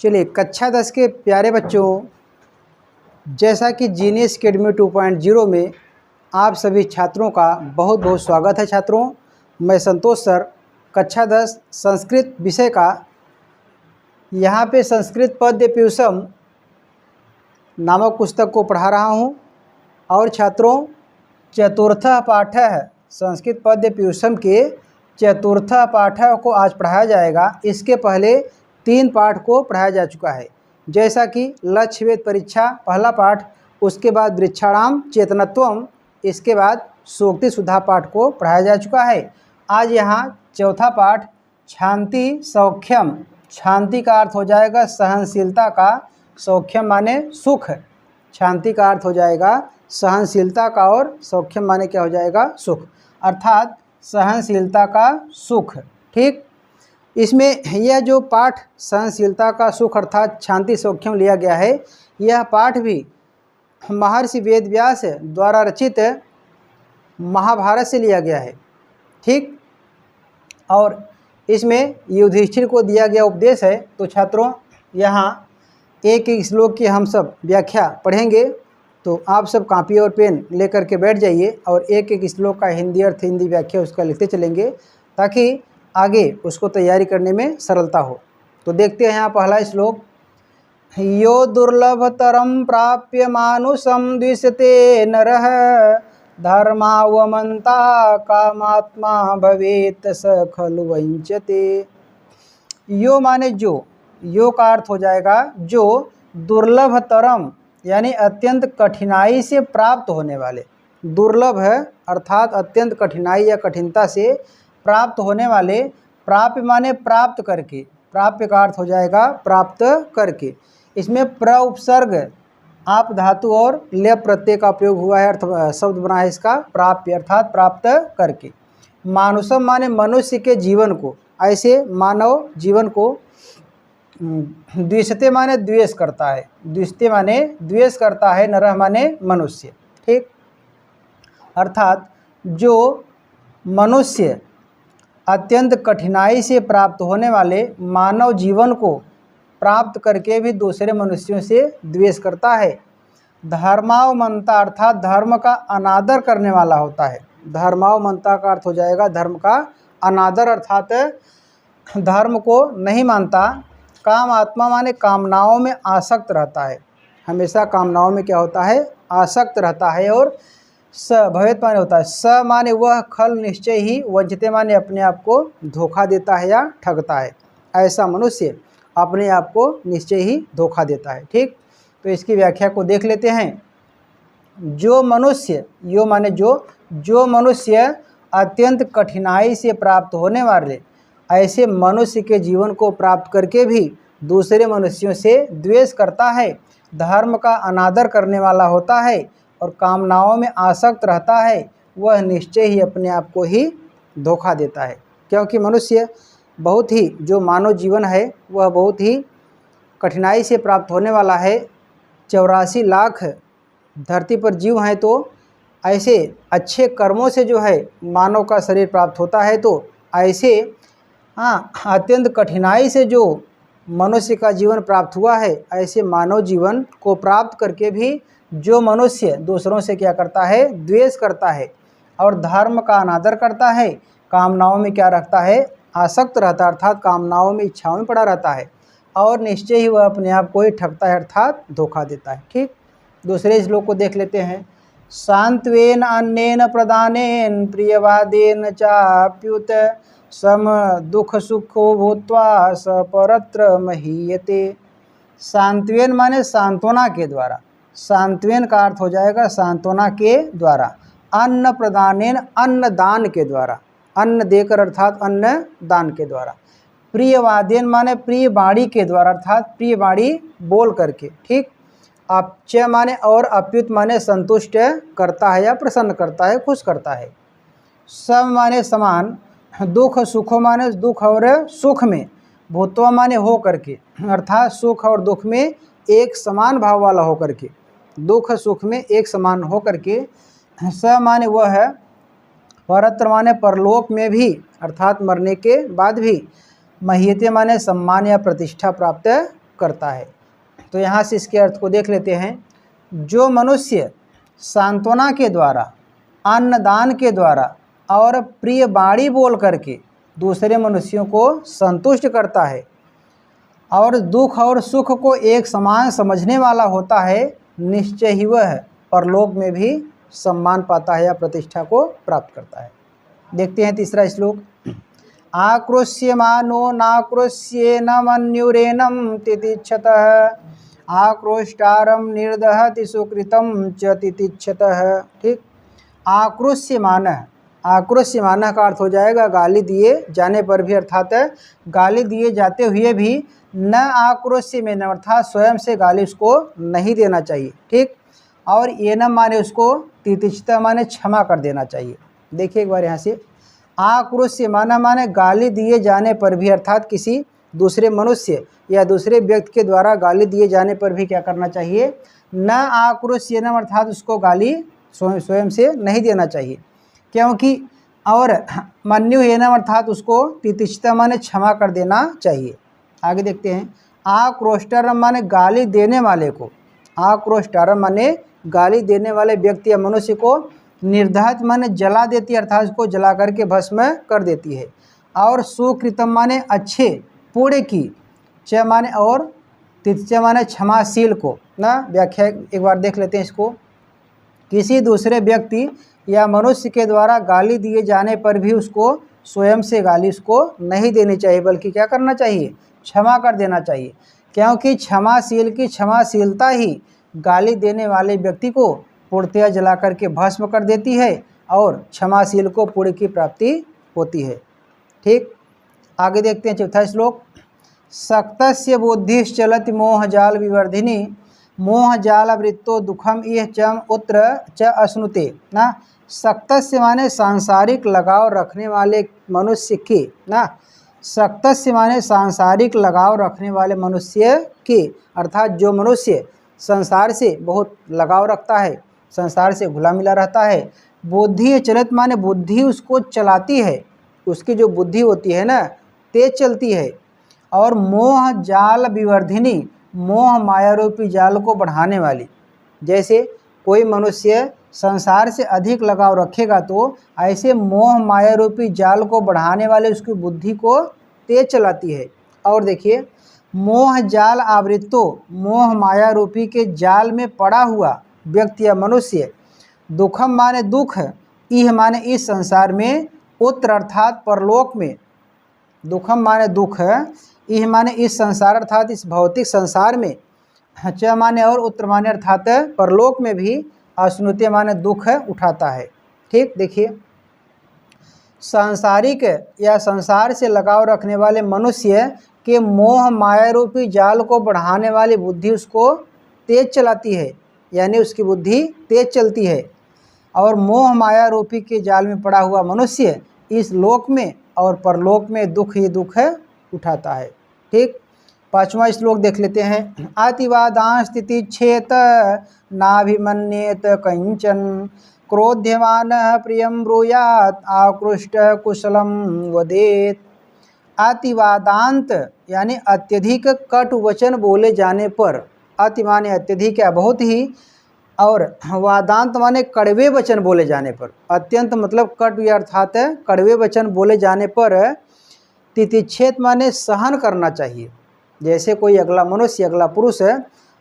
चलिए कक्षा 10 के प्यारे बच्चों, जैसा कि जीनियस एकेडमी 2.0 में आप सभी छात्रों का बहुत बहुत स्वागत है। छात्रों, मैं संतोष सर कक्षा 10 संस्कृत विषय का यहाँ पे संस्कृत पद्य पीयूषम नामक पुस्तक को पढ़ा रहा हूँ। और छात्रों, चतुर्थ पाठ संस्कृत पद्य पीयूषम के चतुर्थ पाठ को आज पढ़ाया जाएगा। इसके पहले 3 पाठ को पढ़ाया जा चुका है, जैसा कि लक्ष्य वेद परीक्षा पहला पाठ, उसके बाद वृक्षाणाम चेतनत्वम, इसके बाद सूक्ति सुधा पाठ को पढ़ाया जा चुका है। आज यहाँ चौथा पाठ शांति सौख्यम, शांति का अर्थ हो जाएगा सहनशीलता का, सौख्यम माने सुख, शांति का अर्थ हो जाएगा सहनशीलता का, और सौख्यम माने क्या हो जाएगा सुख, अर्थात सहनशीलता का सुख। ठीक, इसमें यह जो पाठ सहनशीलता का सुख अर्थात शांति सौख्यम लिया गया है, यह पाठ भी महर्षि वेदव्यास द्वारा रचित महाभारत से लिया गया है। ठीक, और इसमें युधिष्ठिर को दिया गया उपदेश है। तो छात्रों, यहाँ एक एक श्लोक की हम सब व्याख्या पढ़ेंगे, तो आप सब कॉपी और पेन लेकर के बैठ जाइए और एक एक श्लोक का हिंदी अर्थ, हिंदी व्याख्या उसका लिखते चलेंगे, ताकि आगे उसको तैयारी करने में सरलता हो। तो देखते हैं यहाँ पहला श्लोक। यो दुर्लभतरम प्राप्य मानुषम द्विषते नरः धर्मावमन्ता कामात्मा भवेत् स खलु वंचते। यो माने जो, यो का अर्थ हो जाएगा जो, दुर्लभतरम यानी अत्यंत कठिनाई से प्राप्त होने वाले, दुर्लभ है अर्थात अत्यंत कठिनाई या कठिनता से प्राप्त होने वाले, प्राप्य माने प्राप्त करके, प्राप्य का अर्थ हो जाएगा प्राप्त करके। इसमें प्र उपसर्ग आप धातु और लेप प्रत्यय का प्रयोग हुआ है, अर्थ शब्द बना है इसका प्राप्य अर्थात प्राप्त करके। मानुषम माने मनुष्य के जीवन को, ऐसे मानव जीवन को। द्विषते माने द्वेष करता है, द्विषते माने द्वेष करता है, नरह माने मनुष्य। ठीक, अर्थात जो मनुष्य अत्यंत कठिनाई से प्राप्त होने वाले मानव जीवन को प्राप्त करके भी दूसरे मनुष्यों से द्वेष करता है। धर्मावमंता अर्थात धर्म का अनादर करने वाला होता है। धर्मावमंता का अर्थ हो जाएगा धर्म का अनादर, अर्थात धर्म को नहीं मानता। काम आत्मा माने कामनाओं में आसक्त रहता है, हमेशा कामनाओं में क्या होता है, आसक्त रहता है। और स भवेत माने होता है, स माने वह खल निश्चय ही, वंचते माने अपने आप को धोखा देता है या ठगता है। ऐसा मनुष्य अपने आप को निश्चय ही धोखा देता है। ठीक, तो इसकी व्याख्या को देख लेते हैं। जो मनुष्य, यो माने जो, जो मनुष्य अत्यंत कठिनाई से प्राप्त होने वाले ऐसे मनुष्य के जीवन को प्राप्त करके भी दूसरे मनुष्यों से द्वेष करता है, धर्म का अनादर करने वाला होता है और कामनाओं में आसक्त रहता है, वह निश्चय ही अपने आप को ही धोखा देता है। क्योंकि मनुष्य बहुत ही, जो मानव जीवन है वह बहुत ही कठिनाई से प्राप्त होने वाला है। 84 लाख धरती पर जीव हैं, तो ऐसे अच्छे कर्मों से जो है मानव का शरीर प्राप्त होता है। तो ऐसे अत्यंत कठिनाई से जो मनुष्य का जीवन प्राप्त हुआ है, ऐसे मानव जीवन को प्राप्त करके भी जो मनुष्य दूसरों से क्या करता है, द्वेष करता है और धर्म का अनादर करता है, कामनाओं में क्या रखता है, आसक्त रहता है, अर्थात कामनाओं में, इच्छाओं में पड़ा रहता है, और निश्चय ही वह अपने आप को ही ठगता है अर्थात धोखा देता है। ठीक, दूसरे श्लोक को देख लेते हैं। सांत्वेन अन्येन प्रदानेन प्रियवादेन चाप्युत सम दुख सुखो भूत्वा स परत्र महीयते। सांत्वेन माने सांत्वना के द्वारा, सांत्वेन का अर्थ हो जाएगा सांत्वना के द्वारा। अन्न प्रदानेन अन्न दान के द्वारा, अन्न देकर अर्थात अन्न दान के द्वारा। प्रियवादेन माने प्रिय वाणी के द्वारा, अर्थात प्रिय वाणी बोल करके। ठीक, अप्च माने और, अप्युत माने संतुष्ट करता है या प्रसन्न करता है, खुश करता है। सम माने समान, दुख सुखो माने दुख और सुख में, भूतवा माने हो करके, अर्थात सुख और दुख में एक समान भाव वाला हो करके, दुख सुख में एक समान हो करके। स माने वह है, परत्र माने परलोक में भी, अर्थात मरने के बाद भी। महीयते माने सम्मान या प्रतिष्ठा प्राप्त करता है। तो यहाँ से इसके अर्थ को देख लेते हैं। जो मनुष्य सांत्वना के द्वारा, अन्नदान के द्वारा और प्रिय वाणी बोल करके दूसरे मनुष्यों को संतुष्ट करता है और दुख और सुख को एक समान समझने वाला होता है, निश्चय ही वह परलोक में भी सम्मान पाता है या प्रतिष्ठा को प्राप्त करता है। देखते हैं तीसरा श्लोक। आक्रोश्यमानो नाक्रोश्येन मन्युरेनं तितिच्छतः आक्रोष्टारं निर्दहति सुकृतं च तितिच्छतः। ठीक। आक्रोश्यमानः, आक्रोश्यमानः का अर्थ हो जाएगा गाली दिए जाने पर भी, अर्थात गाली दिए जाते हुए भी न आक्रोश्यमेन अर्थात स्वयं से गाली उसको नहीं देना चाहिए। ठीक। और एनम माने उसको तितिच्छता माने क्षमा कर देना चाहिए। देखिए एक बार यहाँ से, आक्रोश्यमानः माने गाली दिए जाने पर भी, अर्थात किसी दूसरे मनुष्य या दूसरे व्यक्ति के द्वारा गाली दिए जाने पर भी क्या करना चाहिए, न आक्रोश्येनम अर्थात उसको गाली स्वयं से नहीं देना चाहिए। क्योंकि और मन्युहेनम अर्थात उसको तितिच्छता माने क्षमा कर देना चाहिए। आगे देखते हैं। आक्रोष्टारम माने गाली देने वाले को, आक्रोष्टारम माने गाली देने वाले व्यक्ति या मनुष्य को निर्दहत माने जला देती है, अर्थात उसको जला करके भस्म कर देती है। और सुकृतम माने अच्छे पुण्य की, च माने और, तित्य माने क्षमाशील को ना। व्याख्या एक बार देख लेते हैं इसको। किसी दूसरे व्यक्ति या मनुष्य के द्वारा गाली दिए जाने पर भी उसको स्वयं से गाली उसको नहीं देनी चाहिए, बल्कि क्या करना चाहिए, क्षमा कर देना चाहिए। क्योंकि क्षमाशील की क्षमाशीलता ही गाली देने वाले व्यक्ति को पूर्णतया जला करके भस्म कर देती है और क्षमाशील को पुण्य की प्राप्ति होती है। ठीक। आगे देखते हैं चौथा श्लोक। सक्तस्य बुद्धिश्चलति मोहजाल विवर्धिनी मोहजालवृत्तो दुखम इह चम उत्र च अश्नुते ना। सक्तस्य माने सांसारिक लगाव रखने वाले मनुष्य के ना, सक्तस्य माने सांसारिक लगाव रखने वाले मनुष्य के, अर्थात जो मनुष्य संसार से बहुत लगाव रखता है, संसार से घुला मिला रहता है। बुद्धि चलित माने बुद्धि उसको चलाती है, उसकी जो बुद्धि होती है ना तेज चलती है। और मोह जाल विवर्धिनी, मोह माया रूपी जाल को बढ़ाने वाली। जैसे कोई मनुष्य संसार से अधिक लगाव रखेगा तो ऐसे मोह माया रूपी जाल को बढ़ाने वाले उसकी बुद्धि को तेज चलाती है। और देखिए, मोह जाल आवृत्तो, मोह माया रूपी के जाल में पड़ा हुआ व्यक्ति या मनुष्य, दुखम माने दुख, इह माने इस संसार में, उत्र अर्थात परलोक में, दुखम माने दुख, इह माने इस संसार अर्थात इस भौतिक संसार में, च माने और, उत्तर माने अर्थात परलोक में भी, अश्नुते माने दुख उठाता है। ठीक। देखिए, सांसारिक या संसार से लगाव रखने वाले मनुष्य के मोह माया रूपी जाल को बढ़ाने वाली बुद्धि उसको तेज चलाती है, यानी उसकी बुद्धि तेज चलती है। और मोह माया रूपी के जाल में पड़ा हुआ मनुष्य इस लोक में और परलोक में दुख ही दुख उठाता है। ठीक। पांचवा श्लोक देख लेते हैं। अतिवादां स्थितिच्छेत नाभिमन्येत कंचन क्रोध्यमानः प्रियं ब्रूयात् आकृष्ट कुशलम वदेत। अतिवादांत यानी अत्यधिक कटु वचन बोले जाने पर, अति माने अत्यधिक या बहुत ही, और वादांत माने कड़वे वचन बोले जाने पर, अत्यंत मतलब कटु अर्थात कड़वे वचन बोले जाने पर, तितिच्छेत माने सहन करना चाहिए। जैसे कोई अगला मनुष्य, अगला पुरुष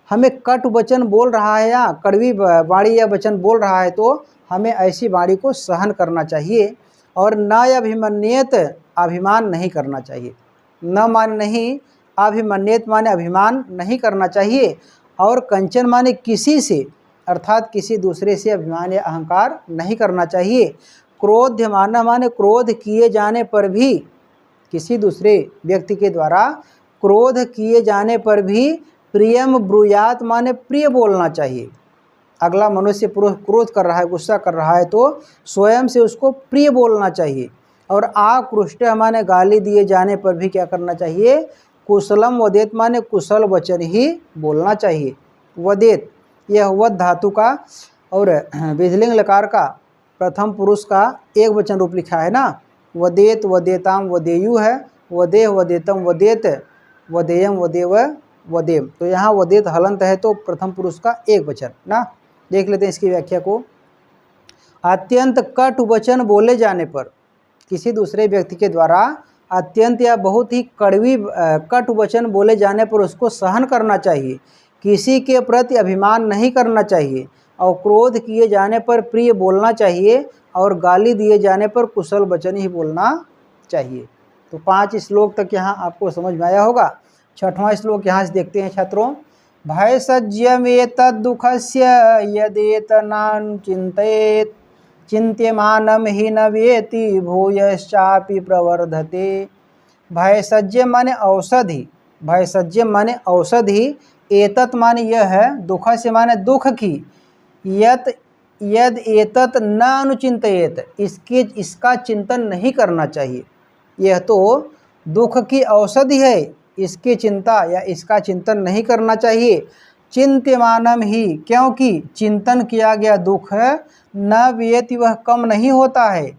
हमें कटु वचन बोल रहा है या कड़वी वाणी या वचन बोल रहा है तो हमें ऐसी वाणी को सहन करना चाहिए। और न अभिमन्येत, अभिमान नहीं करना चाहिए। न मान नहीं, अभिमन्येत माने अभिमान नहीं करना चाहिए। और कंचन माने किसी से, अर्थात किसी दूसरे से अभिमान या अहंकार नहीं करना चाहिए। क्रोध्यमान माने क्रोध किए जाने पर भी, किसी दूसरे व्यक्ति के द्वारा क्रोध किए जाने पर भी प्रियम ब्रूयात माने प्रिय बोलना चाहिए। अगला मनुष्य क्रोध कर रहा है, गुस्सा कर रहा है तो स्वयं से उसको प्रिय बोलना चाहिए। और आकृष्ट माने गाली दिए जाने पर भी क्या करना चाहिए, कुशलम वदेत माने कुशल वचन ही बोलना चाहिए। वदेत यह वद धातु का और विधिलिंग लकार का प्रथम पुरुष का एक वचन रूप लिखा है ना। वदेत वदेताम वदेयु है, वदेह वदेतम वदेत, वदेयम वदेव वदेम। तो यहाँ वदेत हलंत है तो प्रथम पुरुष का एक वचन ना। देख लेते हैं इसकी व्याख्या को। अत्यंत कटु वचन बोले जाने पर, किसी दूसरे व्यक्ति के द्वारा अत्यंत या बहुत ही कड़वी कटु वचन बोले जाने पर उसको सहन करना चाहिए, किसी के प्रति अभिमान नहीं करना चाहिए, और क्रोध किए जाने पर प्रिय बोलना चाहिए, और गाली दिए जाने पर कुशल वचन ही बोलना चाहिए। तो 5 श्लोक तक यहाँ आपको समझ में आया होगा। 6वां श्लोक यहाँ से देखते हैं छात्रों। भयसज्यमेतद्दुःखस्य यदेतनान् चिन्तयेत् चिन्त्यमानं हि न वेति भूयश्चापि प्रवर्धते। भयसज्य माने औषधि, भयसज्य माने औषधि, एतत् माने यह है, दुःखस्य माने दुख की, यत यद एतत् न अनुचिंतयेत, इसका चिंतन नहीं करना चाहिए। यह तो दुख की औषधि है, इसकी चिंता या इसका चिंतन नहीं करना चाहिए। चिंत्यमानम ही, क्योंकि चिंतन किया गया दुख न व्येति, वह कम नहीं होता है।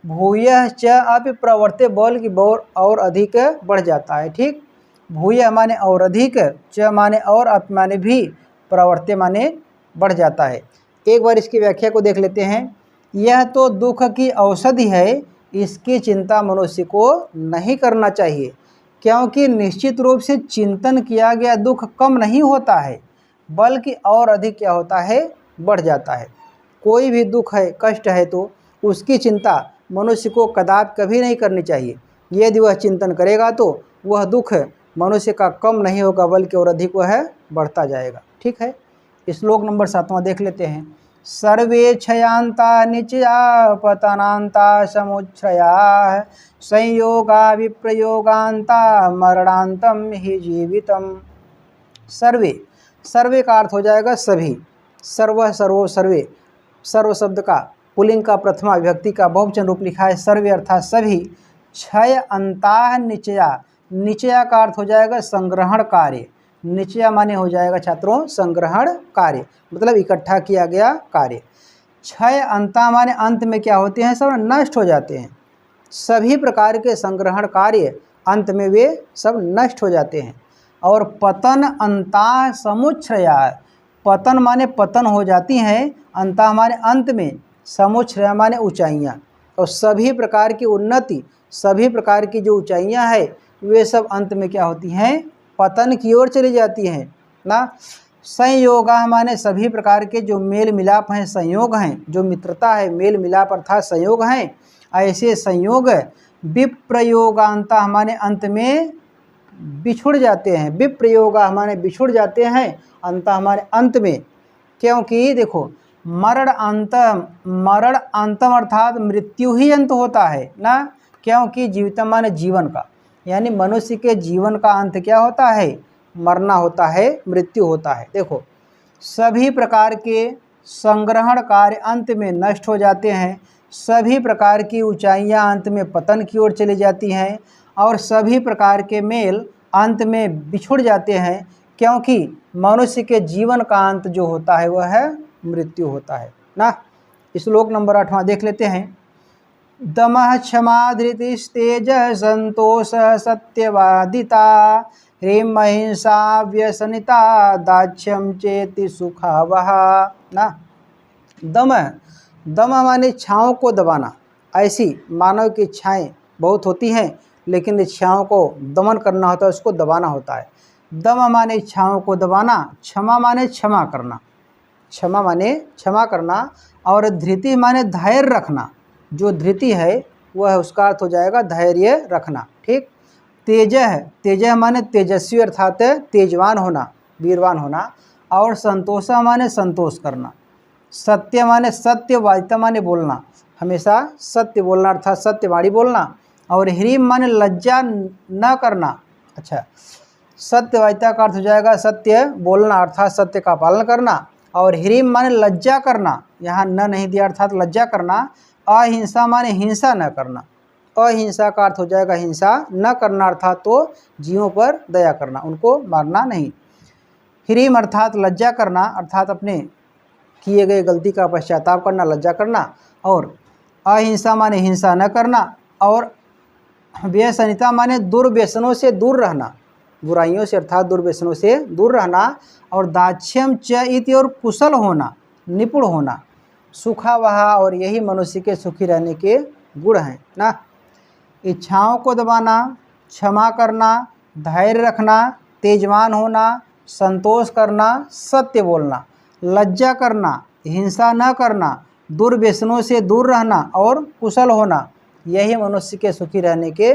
भूयः च अपि प्रवर्ते, बोल की और अधिक बढ़ जाता है। ठीक, भूय माने और अधिक, च माने और, अप माने भी, प्रवर्ते माने बढ़ जाता है। एक बार इसकी व्याख्या को देख लेते हैं। यह तो दुख की औषधि है, इसकी चिंता मनुष्य को नहीं करना चाहिए, क्योंकि निश्चित रूप से चिंतन किया गया दुख कम नहीं होता है, बल्कि और अधिक क्या होता है, बढ़ जाता है। कोई भी दुख है, कष्ट है, तो उसकी चिंता मनुष्य को कदापि कभी नहीं करनी चाहिए। यदि वह चिंतन करेगा तो वह दुख मनुष्य का कम नहीं होगा, बल्कि और अधिक वह बढ़ता जाएगा। ठीक है, श्लोक नंबर 7वां देख लेते हैं। सर्वे क्षयांता निचया पतनांता समुच्छ्रया संयोगा विप्रयोगांता मरणांतम ही जीवितम। सर्वे, सर्वे का अर्थ हो जाएगा सभी, सर्व, सर्वो, सर्वे, सर्व शब्द का पुल्लिंग का प्रथमा विभक्ति का बहुवचन रूप लिखा है सर्वे अर्थात सभी। क्षय अंताः निचया, निचया का अर्थ हो जाएगा संग्रहण कार्य, निचया माने हो जाएगा छात्रों संग्रहण कार्य, मतलब इकट्ठा किया गया कार्य। क्षय अंता माने अंत में क्या होते हैं, सब नष्ट हो जाते हैं। सभी प्रकार के संग्रहण कार्य अंत में वे सब नष्ट हो जाते हैं। और पतन अंता समुच्छ्रया, पतन माने पतन हो जाती हैं, अंता माने अंत में, समुच्छ्रया माने ऊंचाइयाँ। और सभी प्रकार की उन्नति, सभी प्रकार की जो ऊंचाइयाँ हैं वे सब अंत में क्या होती हैं, पतन की ओर चली जाती हैं ना। संयोगा माने सभी प्रकार के जो मेल मिलाप हैं, संयोग हैं, जो मित्रता है, मेल मिलाप अर्थात संयोग हैं, ऐसे संयोग। विप्रयोगांता माने अंत में बिछुड़ जाते हैं, विप्रयोगा माने बिछुड़ जाते हैं, अंत हमारे अंत में। क्योंकि देखो मरण अंतम अर्थात मृत्यु ही अंत होता है ना, क्योंकि जीवितम माने जीवन का, यानी मनुष्य के जीवन का अंत क्या होता है, मरना होता है, मृत्यु होता है। देखो सभी प्रकार के संग्रहण कार्य अंत में नष्ट हो जाते हैं, सभी प्रकार की ऊंचाइयां अंत में पतन की ओर चली जाती हैं, और सभी प्रकार के मेल अंत में बिछुड़ जाते हैं, क्योंकि मनुष्य के जीवन का अंत जो होता है वह है मृत्यु होता है ना। श्लोक नंबर 8वां देख लेते हैं। दमः क्षमा धृतिस्तेज संतोष सत्यवादिता ह्रीं अहिंसा व्यसनिता दाक्ष्यम चेति सुखावह ना। दम, दम माने इच्छाओं को दबाना। ऐसी मानव की इच्छाएं बहुत होती हैं, लेकिन इच्छाओं को दमन करना होता है, उसको दबाना होता है। दम माने इच्छाओं को दबाना, क्षमा माने क्षमा करना, क्षमा माने क्षमा करना, और धृति माने धैर्य रखना। जो धृति है वह उसका अर्थ हो जाएगा धैर्य रखना। ठीक, तेज है, तेज माने तेजस्वी अर्थात तेजवान होना, वीरवान होना, और संतोष माने संतोष करना। सत्य माने सत्यवादिता माने बोलना, हमेशा सत्य बोलना अर्थात सत्यवाणी बोलना। और ह्रीं माने लज्जा न करना। अच्छा, सत्यवादिता का अर्थ हो जाएगा सत्य बोलना अर्थात सत्य का पालन करना। और ह्रीं माने लज्जा करना, यहाँ न नहीं दिया अर्थात लज्जा करना। अहिंसा माने हिंसा न करना, अहिंसा का अर्थ हो जाएगा हिंसा न करना अर्थात तो जीवों पर दया करना, उनको मारना नहीं। ह्रीं अर्थात लज्जा करना अर्थात अपने किए गए गलती का पश्चाताप करना, लज्जा करना। और अहिंसा माने हिंसा न करना। और व्यसनिता माने दुर्व्यसनों से दूर रहना, बुराइयों से अर्थात दुर्व्यसनों से दूर रहना। और दाक्ष्यम च इति और कुशल होना, निपुण होना, सुखावहा और यही मनुष्य के सुखी रहने के गुण हैं ना। इच्छाओं को दबाना, क्षमा करना, धैर्य रखना, तेजवान होना, संतोष करना, सत्य बोलना, लज्जा करना, हिंसा न करना, दुर्व्यसनों से दूर रहना और कुशल होना, यही मनुष्य के सुखी रहने के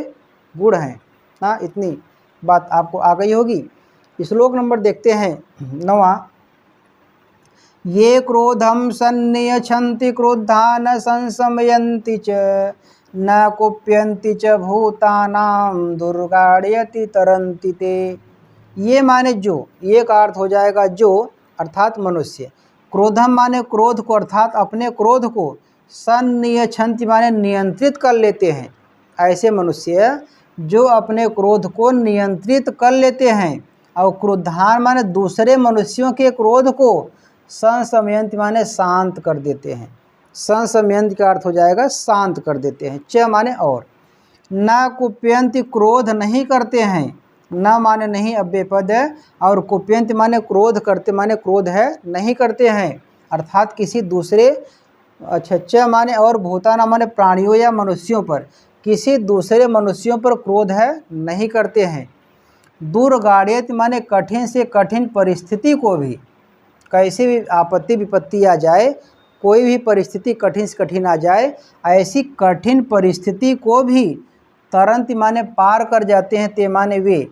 गुण हैं ना। इतनी बात आपको आ गई होगी। श्लोक नंबर देखते हैं 9वां। ये क्रोधम सन्नियछन्ति क्रुद्धा न संशमयन्ति च न कुप्यन्ति च भूतानां दुर्गाड़यति तरन्ति ते। ये माने जो, ये का अर्थ हो जाएगा जो अर्थात मनुष्य। क्रोधम माने क्रोध को अर्थात अपने क्रोध को, सन्नियछन्ति माने नियंत्रित कर लेते हैं। ऐसे मनुष्य जो अपने क्रोध को नियंत्रित कर लेते हैं। और क्रोधान माने दूसरे मनुष्यों के क्रोध को, संशमयन्ति माने शांत कर देते हैं। संशमयन्ति का अर्थ हो जाएगा शांत कर देते हैं। च माने और। न कुप्यन्ति क्रोध नहीं करते हैं, न माने नहीं अव्यय पद है, और कुप्यन्ति माने क्रोध करते माने क्रोध है नहीं करते हैं अर्थात किसी दूसरे। अच्छा, च माने और, भूताना माने प्राणियों या मनुष्यों पर, किसी दूसरे मनुष्यों पर क्रोध है नहीं करते हैं। दुर्गाड़यति माने कठिन से कठिन परिस्थिति को भी, कैसी भी आपत्ति विपत्ति आ जाए, कोई भी परिस्थिति कठिन से कठिन आ जाए, ऐसी कठिन परिस्थिति को भी तरंति माने पार कर जाते हैं। ते माने वे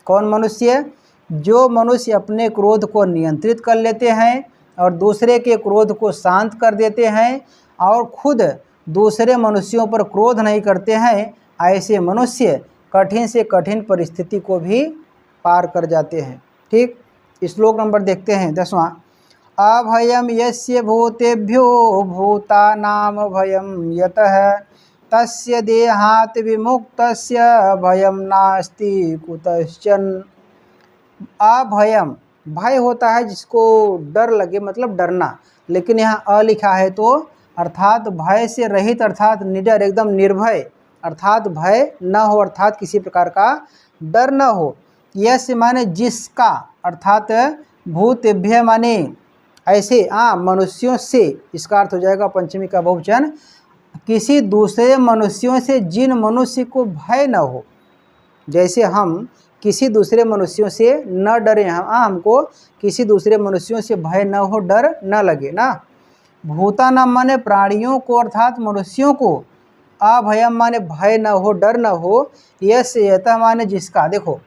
कौन मनुष्य? जो मनुष्य अपने क्रोध को नियंत्रित कर लेते हैं और दूसरे के क्रोध को शांत कर देते हैं और खुद दूसरे मनुष्यों पर क्रोध नहीं करते हैं, ऐसे मनुष्य कठिन से कठिन परिस्थिति को भी पार कर जाते हैं। ठीक, श्लोक नंबर देखते हैं 10वां। अभयम यस्य भूतेभ्यो भूतानां भयं यतः तस्य देहात् विमुक्तस्य भयं नास्ति कुतश्चन। अभयम, भय होता है जिसको डर लगे, मतलब डरना, लेकिन यहाँ अ लिखा है तो अर्थात भय से रहित, अर्थात निडर, एकदम निर्भय, अर्थात भय न हो, अर्थात किसी प्रकार का डर न हो। यस्य माने जिसका, अर्थात भूतेभ्य माने ऐसे मनुष्यों से, इसका अर्थ हो जाएगा पंचमी का बहुवचन, किसी दूसरे मनुष्यों से जिन मनुष्य को भय न हो। जैसे हम किसी दूसरे मनुष्यों से न डरे, हमको किसी दूसरे मनुष्यों से भय न हो, डर न लगे ना। भूतानां माने प्राणियों को अर्थात मनुष्यों को, अभयम माने भय न हो, डर न हो, यस्य यतः माने जिसका। देखो,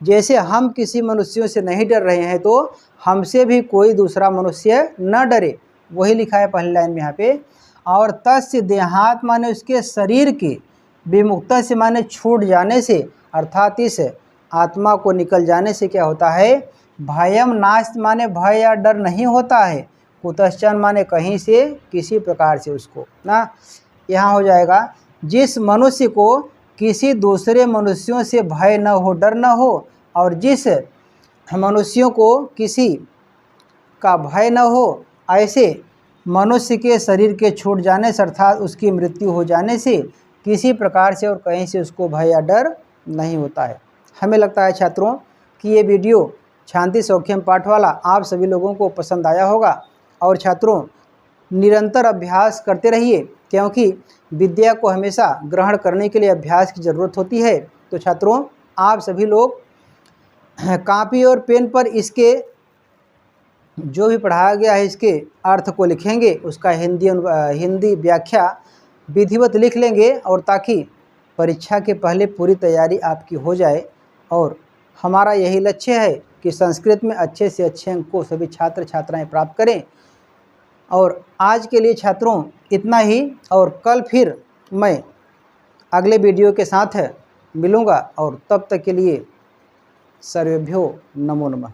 जैसे हम किसी मनुष्यों से नहीं डर रहे हैं तो हमसे भी कोई दूसरा मनुष्य न डरे, वही लिखा है पहली लाइन में यहाँ पे। और तस्य देहात माने उसके शरीर के, विमुक्त से माने छूट जाने से, अर्थात इस आत्मा को निकल जाने से क्या होता है, भयम नास्ति माने भय या डर नहीं होता है, कुतश्चन माने कहीं से, किसी प्रकार से उसको ना। यहाँ हो जाएगा जिस मनुष्य को किसी दूसरे मनुष्यों से भय न हो, डर न हो, और जिस मनुष्यों को किसी का भय न हो, ऐसे मनुष्य के शरीर के छूट जाने से, अर्थात उसकी मृत्यु हो जाने से किसी प्रकार से और कहीं से उसको भय या डर नहीं होता है। हमें लगता है छात्रों कि ये वीडियो शांति सौख्यम पाठ वाला आप सभी लोगों को पसंद आया होगा। और छात्रों, निरंतर अभ्यास करते रहिए, क्योंकि विद्या को हमेशा ग्रहण करने के लिए अभ्यास की ज़रूरत होती है। तो छात्रों, आप सभी लोग कॉपी और पेन पर इसके जो भी पढ़ाया गया है इसके अर्थ को लिखेंगे, उसका हिंदी व्याख्या विधिवत लिख लेंगे, और ताकि परीक्षा के पहले पूरी तैयारी आपकी हो जाए। और हमारा यही लक्ष्य है कि संस्कृत में अच्छे से अच्छे अंक को सभी छात्र छात्राएं प्राप्त करें। और आज के लिए छात्रों इतना ही, और कल फिर मैं अगले वीडियो के साथ मिलूँगा, और तब तक के लिए सर्वेभ्यो नमो नमः।